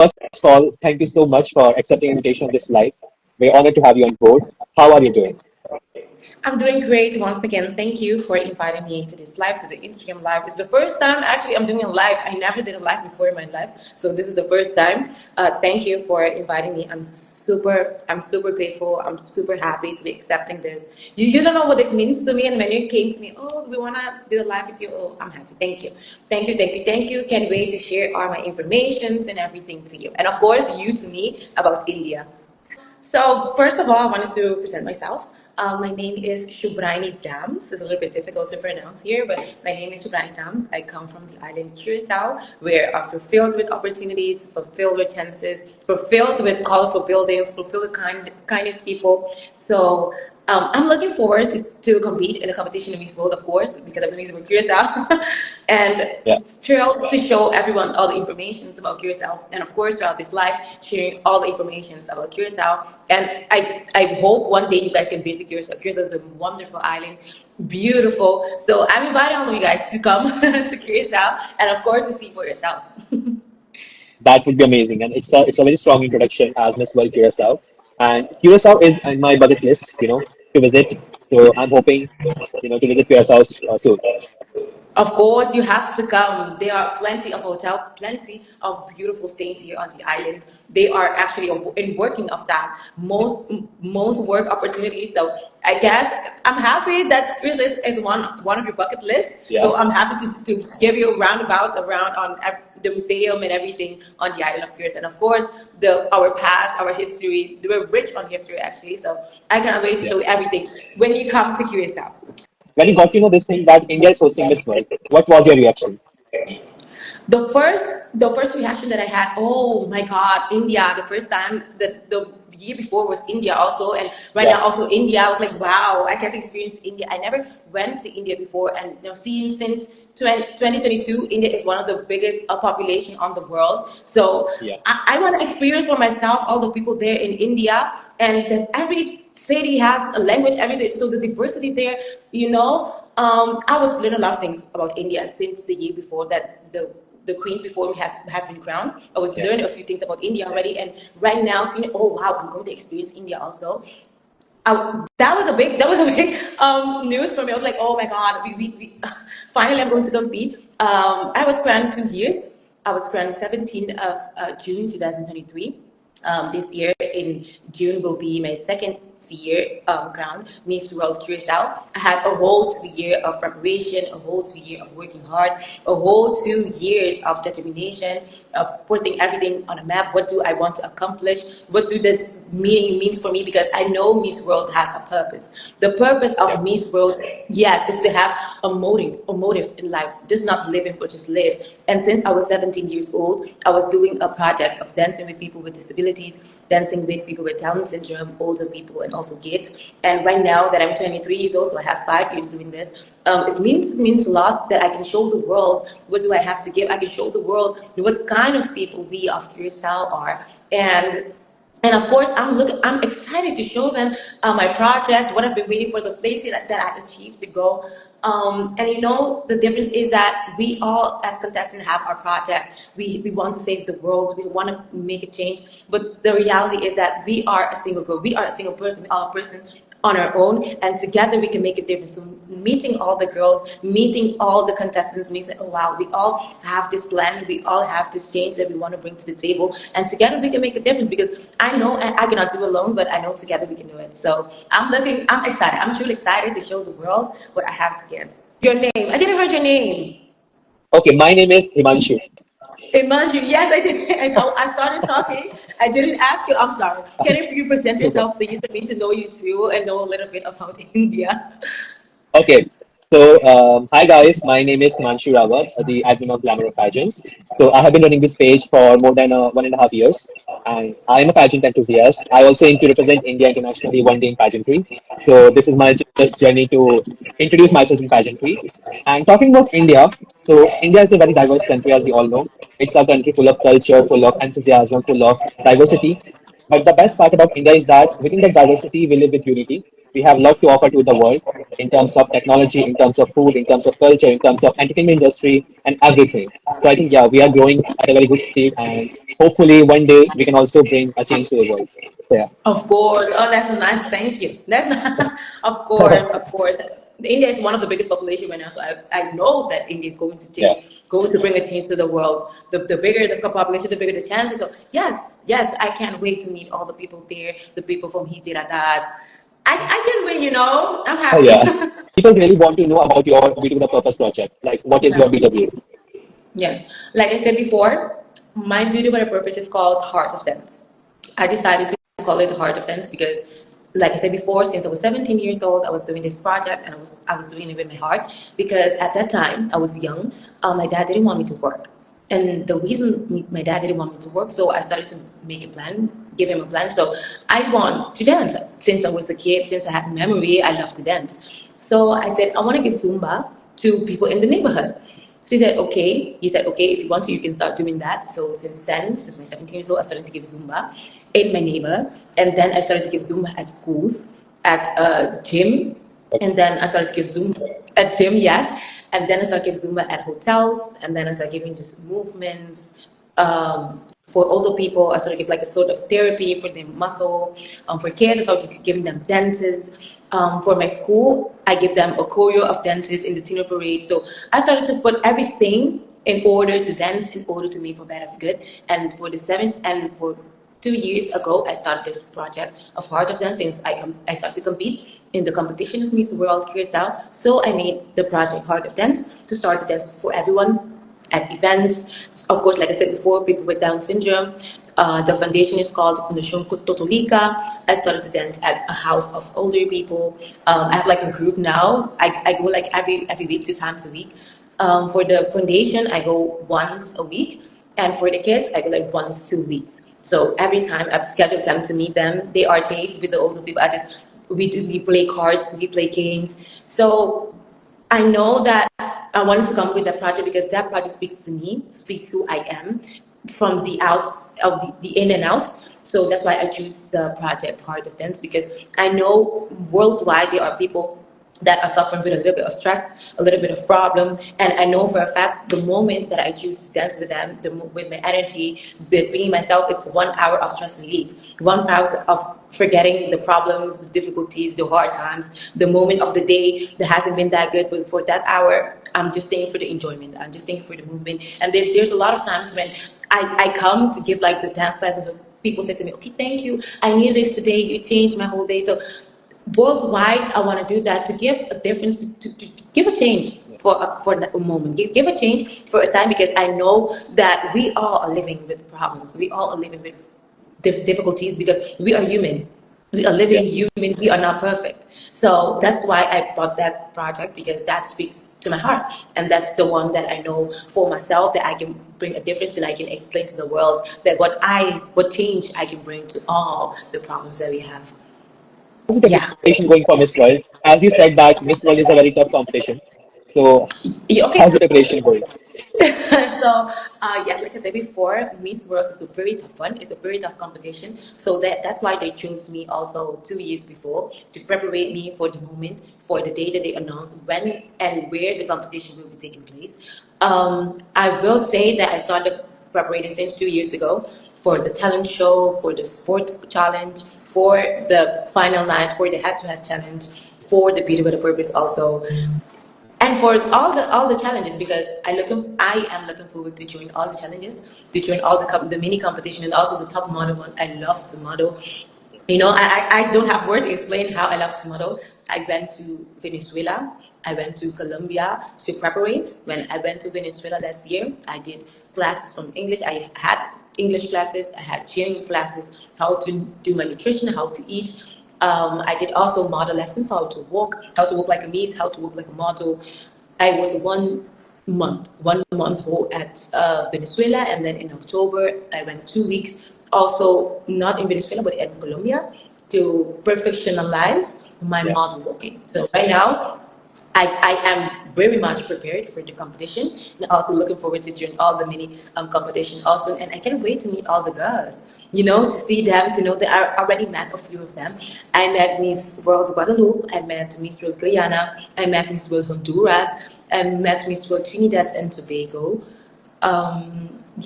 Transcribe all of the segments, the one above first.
first of all, thank you so much for accepting the invitation of this live. We're honored to have you on board. How are you doing? I'm doing great once again. Thank you for inviting me to this live, to the Instagram live. It's the first time actually I'm doing a live. I never did a live before in my life, so this is the first time. Thank you for inviting me. I'm super grateful. I'm super happy to be accepting this. You don't know what this means to me, and when you came to me, oh, we wanna do a live with you. Oh, I'm happy. Thank you, thank you, thank you, thank you. Can't wait to share all my informations and everything to you, and of course you to me about India. So first of all, I wanted to present myself. My name is Shubrainy Dams. It's a little bit difficult to pronounce here, but my name is Shubrainy Dams. I come from the island Curacao, where I'm fulfilled with opportunities, fulfilled with chances, fulfilled with colorful buildings, fulfilled with kindness people. So I'm looking forward to compete in a competition in Miss World, of course, because I'm using Curacao, and Yeah. thrilled to show everyone all the information about Curacao, and of course throughout this life, sharing all the information about Curacao. And I hope one day you guys can visit Curacao. Curacao is a wonderful island, beautiful. So I'm inviting all of you guys to come to Curacao, and of course to see for yourself. That would be amazing. And it's a very strong introduction as Miss World Curacao. And Curacao is on my bucket list, to visit. So I'm hoping, to visit Curacao soon. Of course, you have to come. There are plenty of hotel, plenty of beautiful stays here on the island. They are actually in working of that most work opportunities. So I guess I'm happy that Chris is one of your bucket lists. Yeah. So I'm happy to give you a roundabout around on the museum and everything on the island of Chris. And of course, the our past, our history. We're rich on history actually. So I cannot wait to Yeah. show you everything when you come to Curacao. When you got to know this thing that India is hosting Miss World, what was your reaction? The first reaction that I had, oh my God, India. The first time the year before was India also, and right Yeah. now also India. I was like, wow, I can't experience India. I never went to India before, and seeing since 2022, India is one of the biggest population on the world. So Yeah. I want to experience for myself all the people there in India, and that every city has a language, everything. So the diversity there, I was learning a lot of things about India since the year before that the queen before me has been crowned. I was Yeah. learning a few things about India already, and right now seeing, oh wow, I'm going to experience India also. That was a big news for me. I was like, oh my god, we finally I'm going to compete. I was crowned 2 years. I was crowned 17th of June 2023. This year in June will be my second year crown, Miss World Curacao. I had a whole 2 year of preparation, a whole 2 year of working hard, a whole 2 years of determination, of putting everything on a map. What do I want to accomplish? What do this means for me? Because I know Miss World has a purpose. The purpose Yeah. of Miss World, yes, is to have a motive in life. Just not living, but just live. And since I was 17 years old, I was doing a project of dancing with people with disabilities, dancing with people with Down syndrome, older people, and also kids. And right now that I'm 23 years old, so I have 5 years doing this. It means a lot that I can show the world what do I have to give. I can show the world what kind of people we of Curacao are, and of course, I'm excited to show them my project, what I've been waiting for, the places that I achieved to go. And the difference is that we all, as contestants, have our project. We want to save the world. We want to make a change. But the reality is that we are a single girl. We are a single person. We are a person on our own, and together we can make a difference. So meeting all the girls, meeting all the contestants means that, oh wow, we all have this plan, we all have this change that we want to bring to the table, and together we can make a difference. Because I know I cannot do alone, but I know together we can do it. So I'm excited. I'm truly excited to show the world what I have to give. Your name? I didn't heard your name. Okay, my name is Himanshu. Imanju, yes, I did. I started talking. I didn't ask you. I'm sorry. Can you present No problem. yourself, please, for me to know you too and know a little bit about India? Okay. So, hi guys, my name is Himanshu Rawat, the admin of Glamour of Pageants. So, I have been running this page for more than 1.5 years, and I am a pageant enthusiast. I also aim to represent India internationally one day in pageantry. So, this is my just journey to introduce myself in pageantry. And talking about India, so India is a very diverse country, as we all know. It's a country full of culture, full of enthusiasm, full of diversity. But the best part about India is that within that diversity, we live with unity. We have a lot to offer to the world in terms of technology, in terms of food, in terms of culture, in terms of entertainment industry, and everything. So I think, yeah, we are growing at a very good speed, and hopefully one day we can also bring a change to the world. So, yeah. Of course. Oh, that's a nice. Thank you. That's not, of course, of course. India is one of the biggest population right now, so I know that India is going to Yeah. change, going to bring a change to the world. The bigger the population, the bigger the chances. So yes, yes, I can't wait to meet all the people there, the people from Hitiradat. I can't wait. I'm Oh, happy. yeah. People really want to know about your B2B the Purpose project. Like, what is your Yeah. B2B? Yes, like I said before, my beauty by purpose is called Heart of Dance. I decided to call it Heart of Dance because, like I said before, since I was 17 years old, I was doing this project and I was doing it with my heart because at that time I was young. My dad didn't want me to work, and the reason my dad didn't want me to work, so I started to make a plan, give him a plan. So I want to dance since I was a kid, since I had memory. I love to dance. So I said I want to give Zumba to people in the neighborhood. So he said, okay. He said, okay, if you want to, you can start doing that. So since then, since my 17 years old, I started to give Zumba in my neighbor. And then I started to give Zumba at schools, at a gym. And then I started to give Zumba at gym, yes. And then I started to give Zumba at hotels. And then I started giving just movements, for older people. I sort of give like a sort of therapy for their muscle. For kids, I started giving them dances. For my school, I give them a choreo of dances in the teen parade. So I started to put everything in order to dance, in order to make for better good. And for 2 years ago, I started this project of Heart of Dance since I started to compete in the competition of Miss World Curacao. So I made the project Heart of Dance to start the dance for everyone at events. Of course, like I said before, people with Down syndrome. The foundation is called Fundación Totolica. I started to dance at a house of older people. I have like a group now. I go like every week, 2 times a week. For the foundation, I go once a week, and for the kids, I go like once 2 weeks. So every time I've scheduled them to meet them, they are days with the older people. We play cards, we play games. So I know that I wanted to come up with that project because that project speaks to me, speaks who I am from the out of the in and out. So that's why I choose the project Heart of Dance because I know worldwide there are people that are suffering with a little bit of stress, a little bit of problem, and I know for a fact the moment that I choose to dance with them, with my energy, with being myself, it's 1 hour of stress relief, 1 hour of forgetting the problems, the difficulties, the hard times, the moment of the day that hasn't been that good, but for that hour, I'm just thinking for the enjoyment. I'm just thinking for the movement. And there's a lot of times when I come to give like the dance lessons. So people say to me, okay, thank you. I need this today. You changed my whole day. So worldwide, I want to do that to give a difference, to give a change for a moment, give a change for a time because I know that we all are living with problems. We all are living with difficulties because we are human. We are Yeah. living human. We are not perfect. So that's why I brought that project because that speaks to my heart, and that's the one that I know for myself that I can bring a difference and I can explain to the world that what change I can bring to all the problems that we have. How's the Yeah. preparation going for Miss World? As you said that Miss World is a very tough competition. So Okay, how's so the preparation going? so yes, like I said before, Miss World is a very tough one. It's a very tough competition. So that's why they chose me also 2 years before to prepare me for the moment, for the day that they announce when and where the competition will be taking place. I will say that I started preparing since 2 years ago for the talent show, for the sport challenge, for the final night, for the head-to-head challenge, for the beauty with a purpose also, and for all the challenges because I am looking forward to join all the challenges, to join all the mini competition and also the top model one. I love to model. I don't have words to explain how I love to model. I went to Venezuela, I went to Colombia to preparate. When I went to Venezuela last year, I did classes from English. I had English classes, I had cheering classes, how to do my nutrition, how to eat. I did also model lessons, how to walk like a miss, how to walk like a model. I was 1 month whole at Venezuela, and then in October I went 2 weeks, also not in Venezuela but in Colombia, to perfectionalize my Yeah. model walking. So right now, I am very much prepared for the competition and also looking forward to doing all the mini competition also, and I can't wait to meet all the girls. to see them, to know that I already met a few of them. I met Miss World Guadeloupe, I met Miss World Guyana, I met Miss World Honduras, I met Miss World Trinidad and Tobago.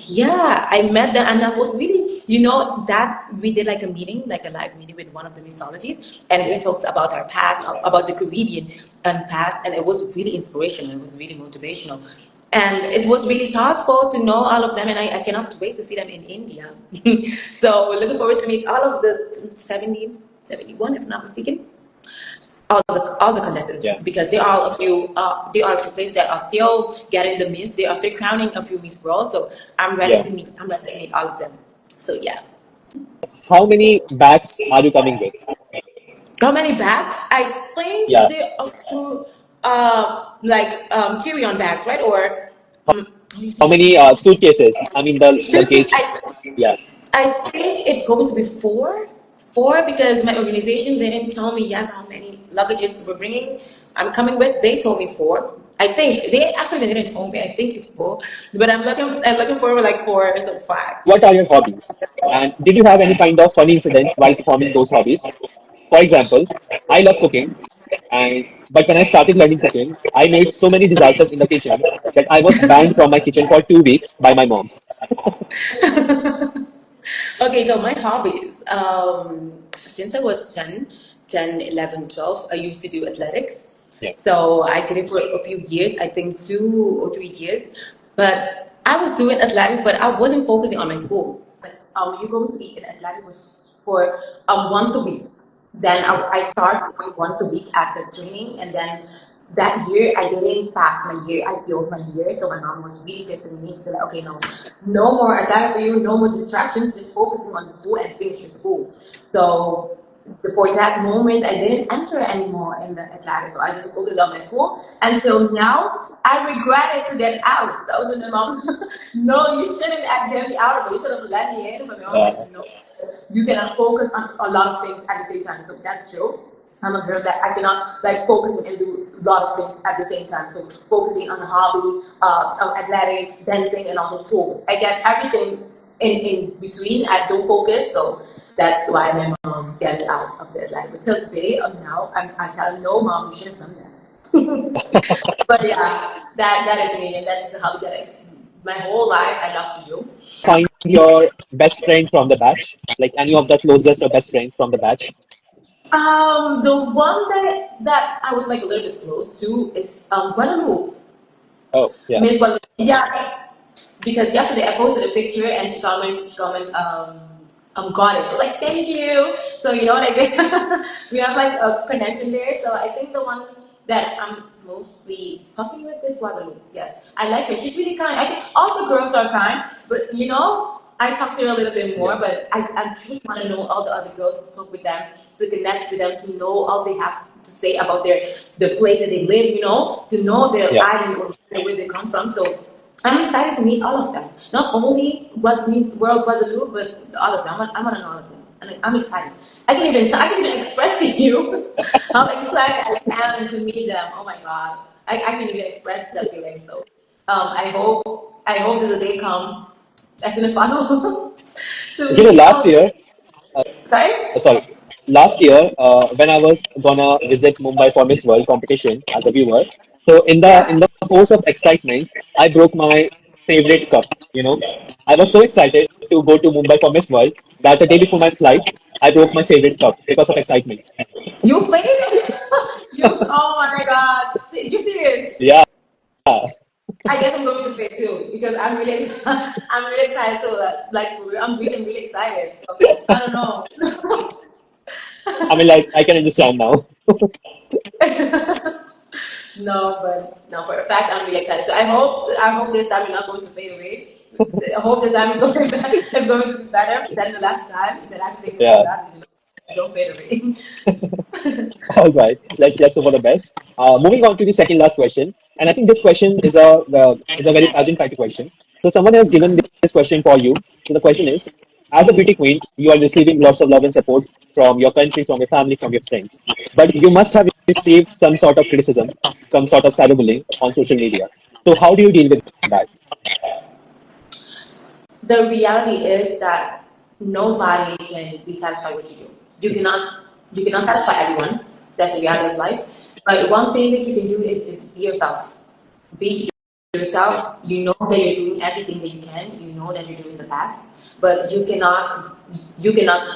Yeah, I met them, and I was really, that we did like a meeting, like a live meeting with one of the mixologists, and we talked about our past, about the Caribbean and past, and it was really inspirational. It was really motivational, and it was really thoughtful to know all of them, and I cannot wait to see them in India. So we're looking forward to meet all of the 71, if not mistaken, all the contestants, Yeah. because there are a few places that are still getting the miss. They are still crowning a few Miss World. So Yeah. I'm ready to meet all of them. So yeah. How many bags are you coming with? How many bags? I think Yeah. they are to like carry-on bags, right? Or how do you How say many it? suitcases? I mean, the Suitcase. luggage. Yeah. I think it's going to be four. Four, because my organization didn't tell me yet how many luggages we're bringing. I'm coming with. They told me four. I think they actually didn't tell me. I think it's four, but I'm looking forward like four, so five. What are your hobbies? And did you have any kind of funny incident while performing those hobbies? For example, I love cooking, and but when I started learning cooking, I made so many disasters in the kitchen that I was banned from my kitchen for 2 weeks by my mom. Okay, so my hobbies. Since I was 10, 11, 12, I used to do athletics. Yeah. So I did it for a few years, I think 2 or 3 years. But I was doing athletic, but I wasn't focusing on my school. Like, you're going to be in athletic was for once a week. Then I start going once a week at the training, and then that year I didn't pass my year. I failed my year, so my mom was really pissed at me. She said, "Okay, no, no more attack for you, no more distractions, just focusing on the school and finish your school." So for that moment, I didn't enter anymore in the athletics, so I just focused on my school until now. I regretted to get out. That was when my mom, no, you shouldn't get me out, but you should have let me in. But my mom was Uh, like, no, you cannot focus on a lot of things at the same time. So that's true. I'm a girl that I cannot like focus and do a lot of things at the same time. So focusing on the hobby, athletics, dancing, and also school. I get everything in between. I don't focus, so that's why my mom got me out of the athletic. But till today, now I tell her, no, mom, you should have done that. But yeah, that is me, and that's the hobby that my whole life I love to do. find your best friend from the batch, like any of the closest or best friend from the batch. The one that I was like a little bit close to is Guadalupe. Oh, yeah. Miss Guadalupe. Yes, because yesterday I posted a picture and she commented, got it. I was like, thank you. So like we have like a connection there. So I think the one that I'm mostly talking with is Guadalupe. Yes, I like her. She's really kind. I think all the girls are kind, but I talk to her a little bit more. Yeah. But I really want to know all the other girls, to talk with them, to connect with them, to know all they have to say about the place that they live. To know their Yeah. island or where they come from. So I'm excited to meet all of them. Not only what Miss World Guadalupe, but the other them. I want to know all of them. And I'm excited. I can even express to you how excited I am to meet them. Oh my God. I can even express that feeling. So I hope that the day come as soon as possible to You know, meet all last of them. year, Sorry? sorry, last year, when I was gonna visit Mumbai for Miss World competition as a viewer, so in the Yeah. force of excitement, I broke my favorite cup. I was so excited to go to Mumbai for Miss World that the day before my flight, I broke my favorite cup because of excitement. You failed? Oh my God. You serious? Yeah. I guess I'm going to fail too because I'm really I'm really excited. So like for real, I'm really excited. So I don't know. I mean, like, I can understand now. No, but no, for a fact, I'm really excited. So I hope this time you're not going to fade away. I hope this time is going to be better than the last time. The last thing was Yeah. that don't fade away. All right, let's hope for the best. Moving on to the second last question, and I think this question is a very pageant kind of question. So someone has given this question for you. So the question is, as a beauty queen, you are receiving lots of love and support from your country, from your family, from your friends. But you must have received some sort of criticism, some sort of cyberbullying on social media. So how do you deal with that? The reality is that nobody can be satisfied with what you do. You cannot satisfy everyone. That's the Yeah, reality of life. But one thing that you can do is just be yourself. Be yeah, yourself. You know that you're doing everything that you can. You know that you're doing the best, but you cannot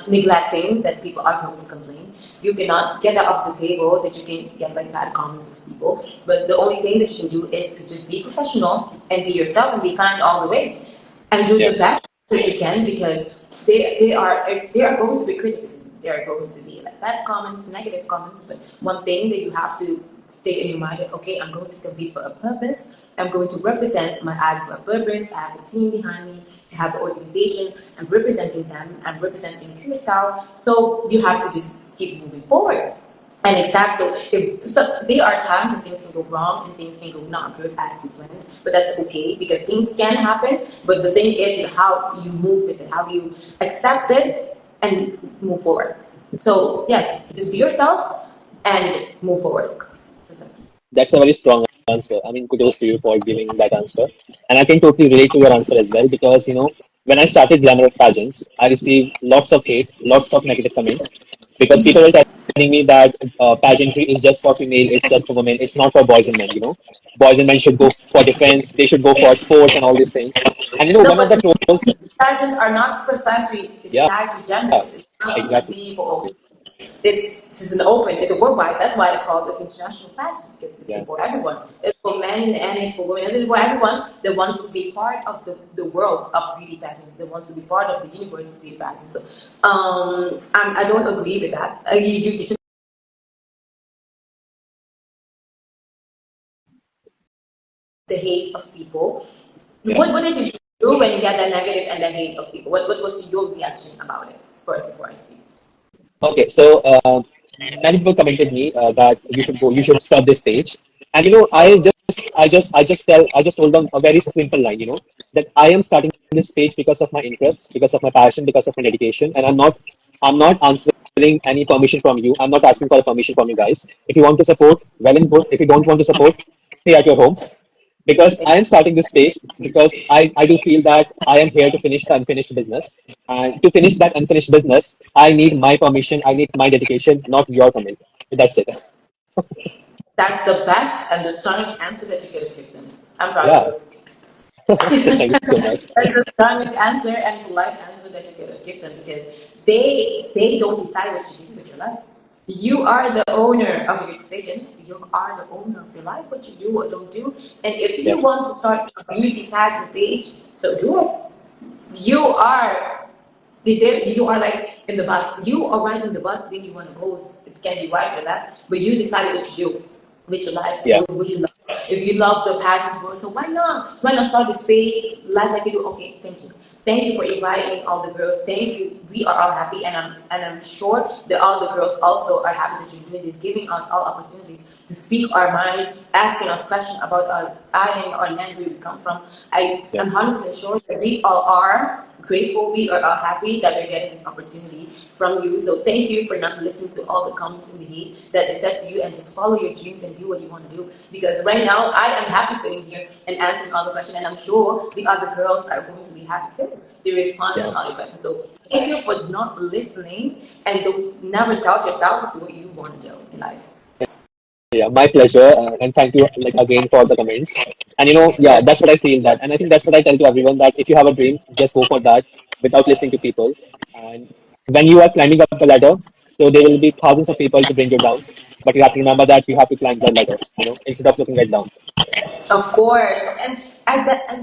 neglecting that people are going to complain. You cannot get that off the table that you can get like bad comments of people. But the only thing that you can do is to just be professional and be yourself and be kind all the way and do yeah, the best that you can because they are going to be criticism. There are going to be like bad comments, negative comments. But one thing that you have to stay in your mind that okay, I'm going to compete for a purpose. I'm going to represent my ad for a purpose. I have a team behind me. I have an organization. I'm representing them. I'm representing Curacao. So you have to just keep moving forward. And exactly, so there are times when things can go wrong and things can go not good as you planned, but that's okay because things can happen. But the thing is how you move with it, how you accept it and move forward. So yes, just be yourself and move forward. that's a very strong answer. I mean, kudos to you for giving that answer. And I can totally relate to your answer as well because, when I started Glamour of Pageants, I received lots of hate, lots of negative comments because people were telling me that pageantry is just for female, it's just for women, it's not for boys and men. Boys and men should go for defense, they should go for sports and all these things. And, No, one of the but trolls, pageants are not precisely yeah, tied to genders. It's not exactly. the for this is an open, it's a worldwide. That's why it's called the international pageant because Yeah, it's for everyone. It's for men and it's for women. It's for everyone that wants to be part of the world of beauty pageants. That wants to be part of the universe of beauty pageants. So, I don't agree with that. You can the hate of people. yeah. What did you do when you get the negative and the hate of people? What was your reaction about it first before I speak? Okay, so many people commented me that you should go, you should stop this stage. And I just told them a very simple line, that I am starting this page because of my interest, because of my passion, because of my dedication, and I'm not answering any permission from you. I'm not asking for a permission from you guys. If you want to support, well and good. If you don't want to support, stay at your home because I am starting this page because I do feel that I am here to finish the unfinished business. And to finish that unfinished business, I need my permission, I need my dedication, not your comment. That's it. That's the best and the strongest answer that you could have given. I'm proud of Yeah. you. Thank you so much. That's the strongest answer and polite answer that you could have given because they don't decide what you do with your life. You are the owner of your decisions. You are the owner of your life. What you do, what don't do. And if Yeah. you want to start a beauty pageant page, so do it. You are you are like in the bus. You are riding the bus when you want to go. It can be right or that, but you decide what you do with your life and Yeah. what would you love. If you love the pageant world, so why not? Why not start this page life like you do? Okay, thank you. Thank you for inviting all the girls. Thank you. We are all happy, and I'm sure that all the girls also are happy that you're doing this, giving us all opportunities to speak our mind, asking us questions about our island, our land, where we come from. I Yeah. am 100% sure that we all are grateful. We are all happy that we're getting this opportunity from you. So thank you for not listening to all the comments in the hate that they said to you and just follow your dreams and do what you want to do. Because right now I am happy sitting here and answering all the questions, and I'm sure the other girls are going to be happy too. They respond Yeah. to all the questions. So thank you for not listening and don't never doubt yourself to do what you want to do in life. Yeah, my pleasure. And thank you like again for the comments. And yeah, that's what I feel that. And I think that's what I tell to everyone that if you have a dream, just go for that without listening to people. And when you are climbing up the ladder, so there will be thousands of people to bring you down. But you have to remember that you have to climb the ladder, instead of looking at down. Of course, and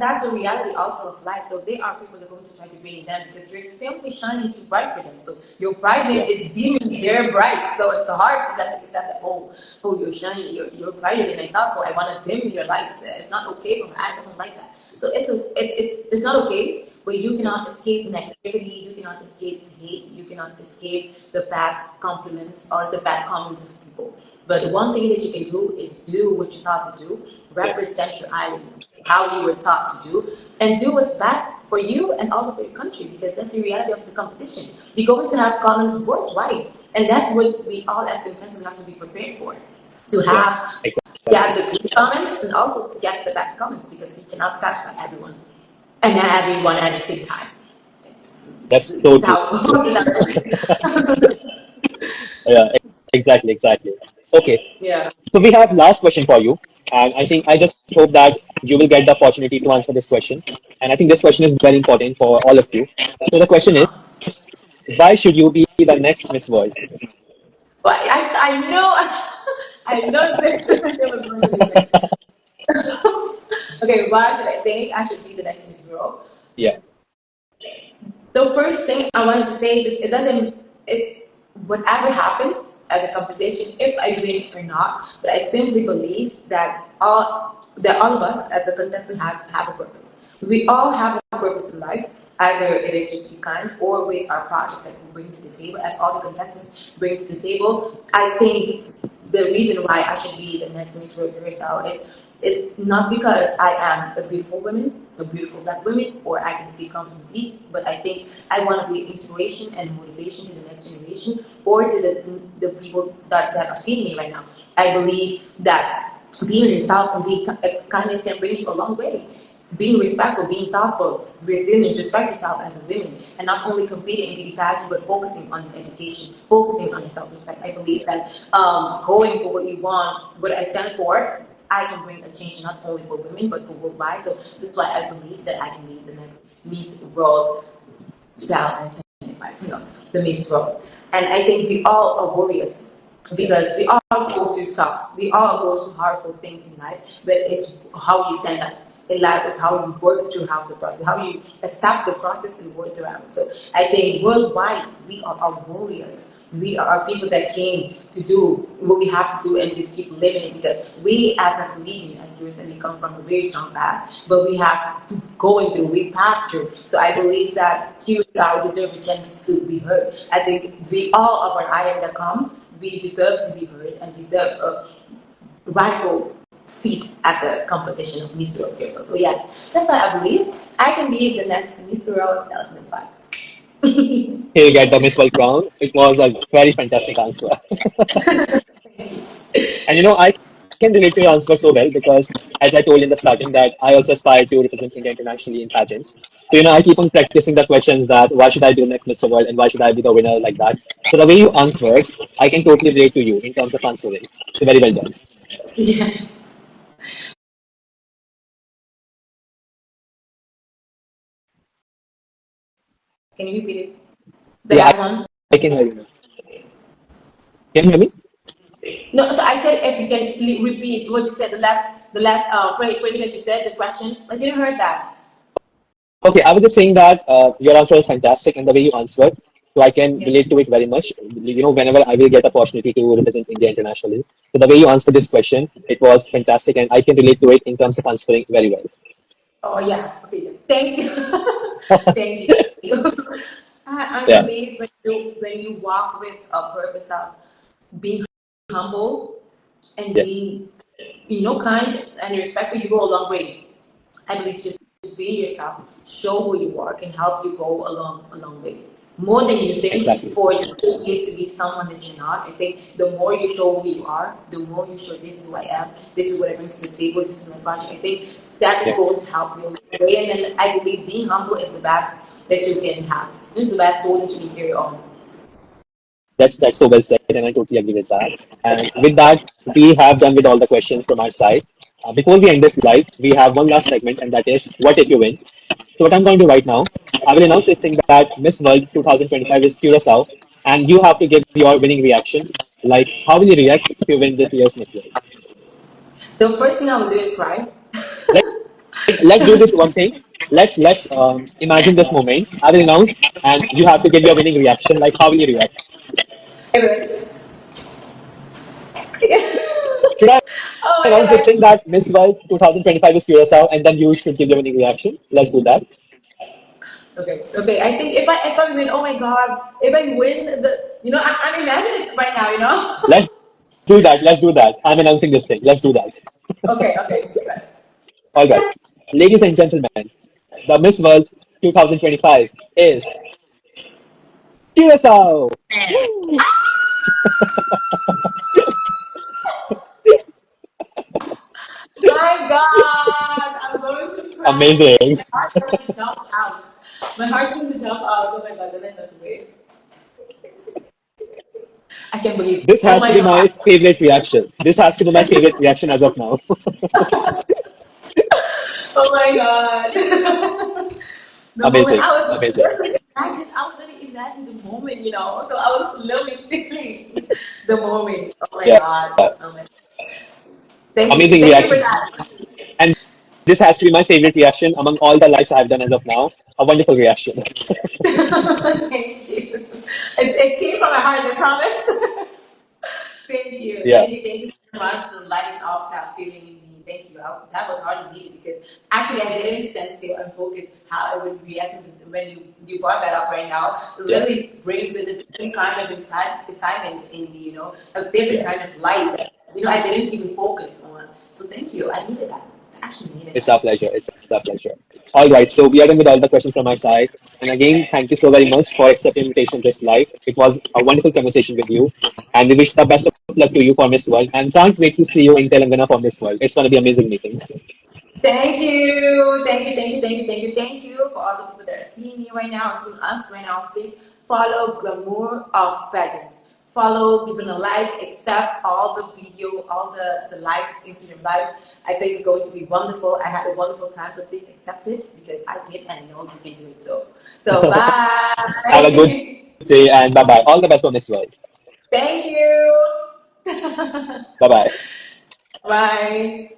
that's the reality also of life. So there are people that are going to try to bring them because you're simply shining too bright for them. So your brightness Yeah, is dimming their bright. So it's hard for them to accept that. Oh, you're shining. You're brighter than I thought. So I want to dim your lights. It's not okay for me. I don't like that. So it's not okay. But you yeah, cannot escape negativity. You cannot escape the hate. You cannot escape the bad compliments or the bad comments of people. But one thing that you can do is do what you thought to do, yeah, represent your island, how you were taught to do, and do what's best for you and also for your country, because that's the reality of the competition. You're going to have comments worldwide, and that's what we all as contestants have to be prepared for. To yeah, have exactly. get the good comments and also to get the bad comments because you cannot satisfy everyone and everyone at the same time. That's This so is true. how ordinary. Yeah, exactly, exactly. Okay, Yeah. so we have last question for you, and I just hope that you will get the opportunity to answer this question. And I think this question is very important for all of you. So the question is, why should you be the next Miss World? But I know I know there was going to be like, okay, why should I think I should be the next Miss World? Yeah, The first thing I wanted to say is it doesn't it's whatever happens at the competition, if I win or not, but I simply believe that all of us as the contestant has have a purpose. We all have a purpose in life. Either it is just to be kind or with our project that we bring to the table, as all the contestants bring to the table. I think the reason why I should be the next Miss World Curacao is not because I am a beautiful woman, a beautiful black woman, or I can speak confidently, but I think I want to be inspiration and motivation to the next generation or to the people that are seeing me right now. I believe that being yourself and being kindness can bring you a long way. Being respectful, being thoughtful, resilience, respect yourself as a woman, and not only competing in beauty pageant, but focusing on your education, focusing on your self-respect. I believe that going for what you want, what I stand for, I can bring a change not only for women but for worldwide. So this is why I believe that I can be the next Miss World 2025. Who knows? The Miss World. And I think we all are warriors because we all go through stuff. We all go through horrible things in life, but it's how you stand up in life is how you work through half the process, how you accept the process and work around it. So I think worldwide we are our warriors. We are people that came to do what we have to do and just keep living it because we as a comedian, as Kirsten, we come from a very strong past, but we have to going through, we passed through. So I believe that Curacao deserves a chance to be heard. I think we all of an item that comes, we deserve to be heard and deserve a rightful seat at the competition of Miss World Curacao. So yes, that's why I believe I can be the next Miss World 2005. he'll get the Miss World crown. It was a very fantastic answer. And I can relate to your answer so well because, as I told in the starting, that I also aspire to represent India internationally in pageants. So, I keep on practicing the questions that why should I be the next Mr. World and why should I be the winner like that. So, the way you answered, I can totally relate to you in terms of answering. So, very well done. Yeah. Can you repeat it? The Yeah, last one? I can hear you now. Can you hear me? No, so I said if you can repeat what you said, the last phrase that you said, the question. I didn't hear that. Okay, I was just saying that your answer was fantastic and the way you answered, so I can Yeah. relate to it very much. Whenever I will get opportunity to represent India internationally. So the way you answered this question, it was fantastic and I can relate to it in terms of answering very well. Oh yeah. Okay. Thank you. Thank you. I Yeah, believe when you walk with a purpose of being humble and yeah, being kind and respectful, you go a long way. I believe just being yourself, show who you are, can help you go a long way. More than you think exactly. for just faking to be someone that you're not. I think the more you show who you are, the more you show this is who I am, this is what I bring to the table, this is my project. I think that is Yeah, going to help you along the way. And then I believe being humble is the best that you can have. It's the best tool that you can carry on. that's so well said, and I totally agree with that. And with that, we have done with all the questions from our side. Before we end this live, we have one last segment, and that is what if you win. So what I'm going to do right now, I will announce this thing that Miss World 2025 is Curacao, and you have to give your winning reaction. Like, how will you react if you win this year's Miss World? The first thing I will do is cry. Let's do this one thing. Let's imagine this moment. I will announce, and you have to give your winning reaction. Like, how will you react? Anyway. Should I Oh my announce this god. thing that Miss World 2025 is Curacao, and then you should give your winning reaction? Let's do that. Okay, okay. I think if I win, oh my god, if I win I'm imagining it right now. Let's do that. Let's do that. I'm announcing this thing. Let's do that. Okay, okay. Okay. All right. Ladies and gentlemen, the Miss World 2025 is Curacao. Woo! My God, I'm going to cry. Amazing. My heart's going to jump out. My heart's going to jump out. Oh my God. I can't believe. This Oh has to my be my god. favorite reaction. This has to be my favorite reaction as of now. Oh my god. The moment Amazing, I was amazing. literally imagine the moment, So I was literally feeling the moment. Oh my Yeah, god. Oh my. Thank you. amazing Thank you for reaction. that. And this has to be my favorite reaction among all the lives I've done as of now. A wonderful reaction. Thank you. It came from my heart, I promise. Thank you. Yeah, Thank you very much for lighting up that feeling in me. Thank you. That was hardly needed because actually I didn't stand still and focus how I would react to this when you brought that up right now. It yeah, really brings in a different kind of excitement in me, a different yeah. kind of light that, I didn't even focus on. So thank you. I needed that. I actually needed It's that. our pleasure. It's our pleasure. All right, so we are done with all the questions from my side. And again, thank you so very much for accepting the invitation to this live. It was a wonderful conversation with you. And we wish the best of luck to you for Miss World. And can't wait to see you in Telangana for Miss World. It's going to be amazing meeting. Thank you. Thank you. Thank you. Thank you. Thank you. Thank you for all the people that are seeing me right now, seeing us right now. Please follow Glamour of Pageants. Follow, give it a like, accept all the video, all the lives, Instagram lives. I think it's going to be wonderful. I had a wonderful time, so please accept it because I did and I know you can do it. So Have a good bye. day and bye bye. All the best for Miss World. Thank you. Bye bye. Bye.